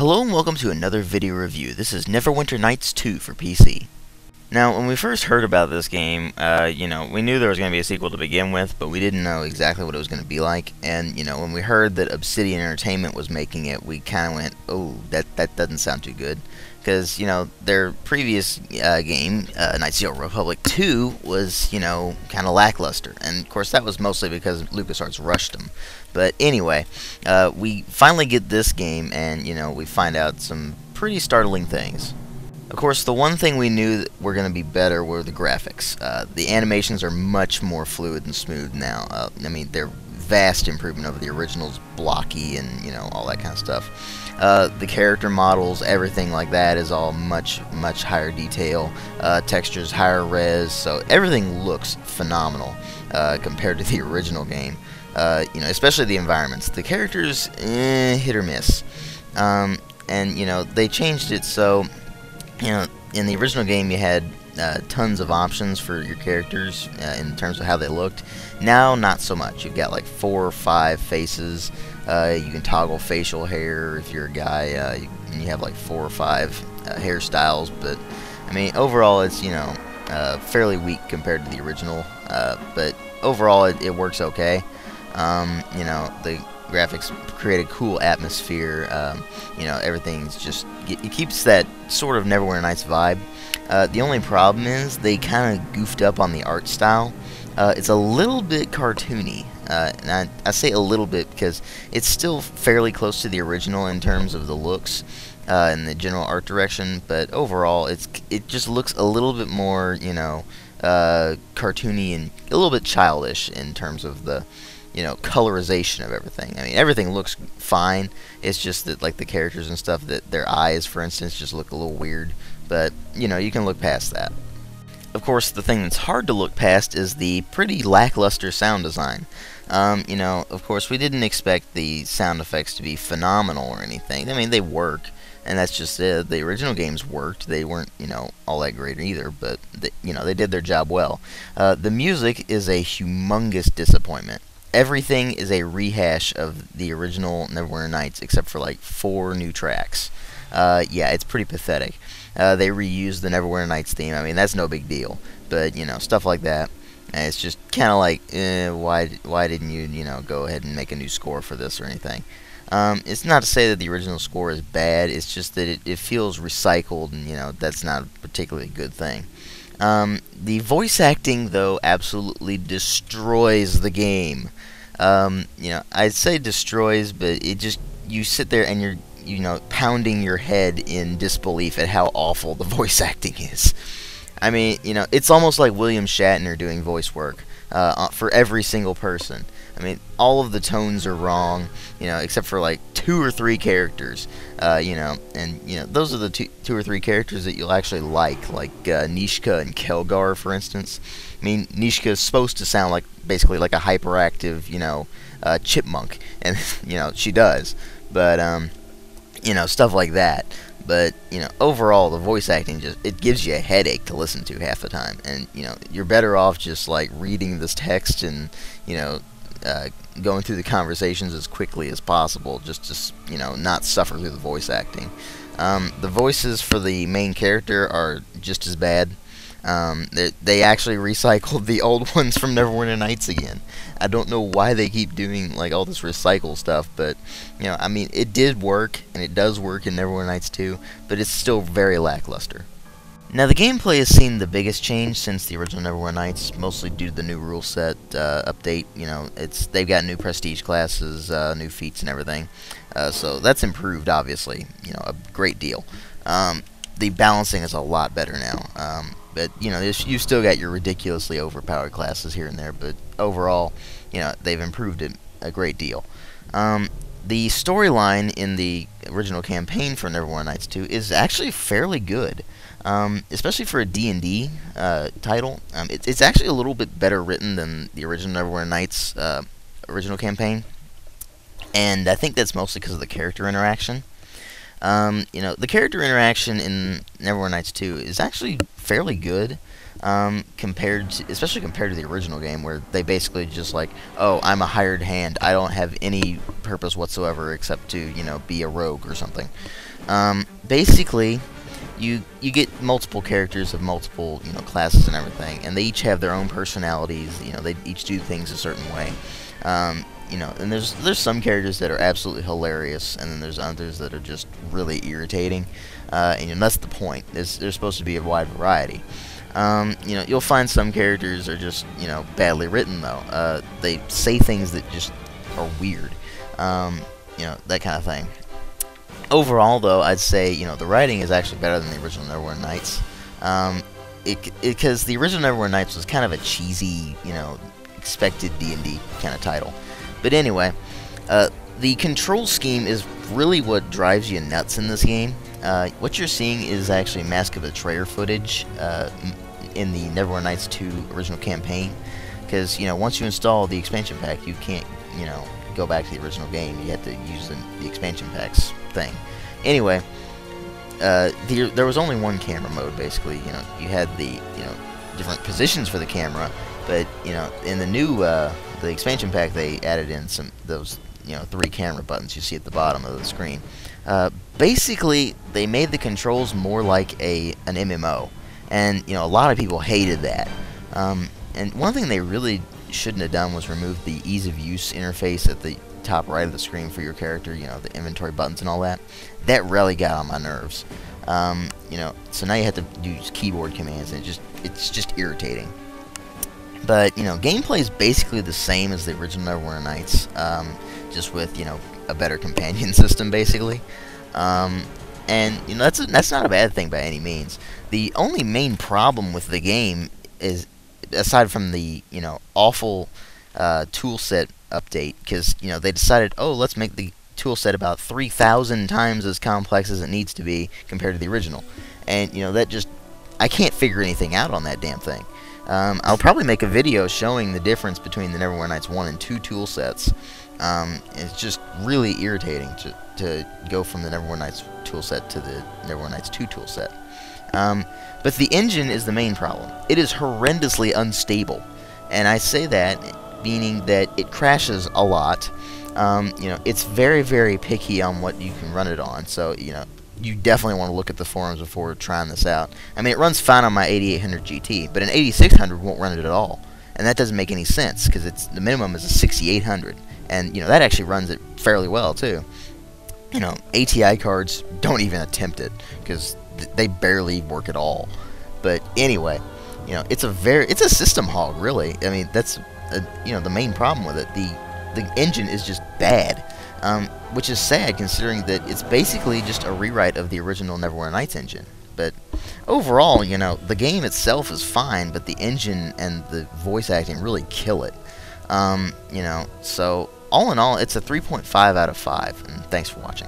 Hello and welcome to another video review. This is Neverwinter Nights 2 for PC. Now, when we first heard about this game, we knew there was going to be a sequel to begin with, but we didn't know exactly what it was going to be like. And, when we heard that Obsidian Entertainment was making it, we kind of went, oh, that doesn't sound too good. Because, their previous game, Knights of the Old Republic 2, was, kind of lackluster. And, of course, that was mostly because LucasArts rushed them. But anyway, we finally get this game, and, we find out some pretty startling things. Of course, the one thing we knew that were going to be better were the graphics. The animations are much more fluid and smooth now. They're vast improvement over the original's blocky and, all that kind of stuff. The character models, everything like that is all much higher detail. Textures, higher res, so everything looks phenomenal compared to the original game. Especially the environments. The characters, hit or miss. And, they changed it so... in the original game you had tons of options for your characters in terms of how they looked. Now, not so much. You've got like 4 or 5 faces. You can toggle facial hair if you're a guy. And you have like 4 or 5 hairstyles. But, overall it's, fairly weak compared to the original. But overall it works okay. The graphics create a cool atmosphere. Everything's just... It keeps that sort of Neverwinter Nights vibe. The only problem is they kind of goofed up on the art style. It's a little bit cartoony. And I say a little bit because it's still fairly close to the original in terms of the looks and the general art direction. But overall, it just looks a little bit more, cartoony and a little bit childish in terms of the... colorization of everything. Everything looks fine. It's just that, like, the characters and stuff, that their eyes, for instance, just look a little weird. But, you can look past that. Of course, the thing that's hard to look past is the pretty lackluster sound design. Of course, we didn't expect the sound effects to be phenomenal or anything. They work, and that's just it. The original games worked. They weren't, all that great either, but, they did their job well. The music is a humongous disappointment. Everything is a rehash of the original Neverwinter Nights, except for like 4 new tracks. Yeah, it's pretty pathetic. They reused the Neverwinter Nights theme. That's no big deal. But, stuff like that. It's just kind of like, why didn't you, go ahead and make a new score for this or anything? It's not to say that the original score is bad. It's just that it feels recycled, and, that's not a particularly good thing. The voice acting, though, absolutely destroys the game. I'd say destroys, but it just... You sit there and you're, pounding your head in disbelief at how awful the voice acting is. It's almost like William Shatner doing voice work for every single person. All of the tones are wrong, except for like 2 or 3 characters, and those are the 2 or 3 characters that you'll actually like Nishka and Kelgar, for instance. Nishka is supposed to sound like basically like a hyperactive, chipmunk, and she does, but stuff like that. But overall, the voice acting it gives you a headache to listen to half the time, and you're better off just like reading this text and going through the conversations as quickly as possible, just to not suffer through the voice acting. The voices for the main character are just as bad. They actually recycled the old ones from Neverwinter Nights again. I don't know why they keep doing like all this recycle stuff, but it did work, and it does work in Neverwinter Nights 2, but it's still very lackluster. Now, the gameplay has seen the biggest change since the original Neverwinter Nights, mostly due to the new rule set update. They've got new prestige classes, new feats and everything, so that's improved, obviously, a great deal. The balancing is a lot better now, but you've still got your ridiculously overpowered classes here and there, but overall, they've improved it a great deal. The storyline in the original campaign for Neverwinter Nights 2 is actually fairly good. Especially for a D&D title. It's actually a little bit better written than the original Neverwinter Nights original campaign, and I think that's mostly because of the character interaction. The character interaction in Neverwinter Nights 2 is actually fairly good. especially compared to the original game, where they basically just like, oh, I'm a hired hand, I don't have any purpose whatsoever except to, you know, be a rogue or something. Basically, you get multiple characters of multiple, you know, classes and everything, and they each have their own personalities. You know, they each do things a certain way. You know, and there's some characters that are absolutely hilarious, and then there's others that are just really irritating. And you know, that's the point. There's supposed to be a wide variety. You know, you'll find some characters are just, you know, badly written though. They say things that just are weird. You know, that kind of thing. Overall, though, I'd say, you know, the writing is actually better than the original Neverwinter Nights. Because the original Neverwinter Nights was kind of a cheesy, you know, expected D&D kind of title. But anyway, the control scheme is really what drives you nuts in this game. What you're seeing is actually Mask of Betrayer footage in the Neverwinter Nights 2 original campaign. Because, you know, once you install the expansion pack, you can't, you know, go back to the original game. You have to use the expansion packs thing. Anyway, there was only one camera mode, basically. You know, you had the, you know, different positions for the camera, but, you know, in the new the expansion pack, they added in those, you know, 3 camera buttons you see at the bottom of the screen. Basically, they made the controls more like an MMO, and, you know, a lot of people hated that. And one thing they really shouldn't have done was remove the ease of use interface at the top right of the screen for your character, you know, the inventory buttons and all that. That really got on my nerves. You know, so now you have to use keyboard commands, and it's just irritating. But, you know, gameplay is basically the same as the original Neverwinter Nights, just with, you know, a better companion system, basically. And, you know, that's not a bad thing by any means. The only main problem with the game is, aside from the, you know, awful toolset update, because, you know, they decided, oh, let's make the toolset about 3,000 times as complex as it needs to be compared to the original. And, you know, that just, I can't figure anything out on that damn thing. I'll probably make a video showing the difference between the Neverwinter Nights 1 and 2 toolsets. It's just really irritating to go from the Neverwinter Nights toolset to the Neverwinter Nights 2 toolset. But the engine is the main problem. It is horrendously unstable, and I say that meaning that it crashes a lot. You know, it's very, very picky on what you can run it on, so, you know, you definitely want to look at the forums before trying this out. I mean, it runs fine on my 8800 GT, but an 8600 won't run it at all, and that doesn't make any sense, because the minimum is a 6800, and, you know, that actually runs it fairly well, too. You know, ATI cards don't even attempt it, because they barely work at all. But anyway, you know, it's a system hog, really. I mean, that's you know, the main problem with it. The engine is just bad, which is sad considering that it's basically just a rewrite of the original Neverwinter Nights engine. But overall, you know, the game itself is fine, but the engine and the voice acting really kill it. You know, so all in all, it's a 3.5 out of 5, and thanks for watching.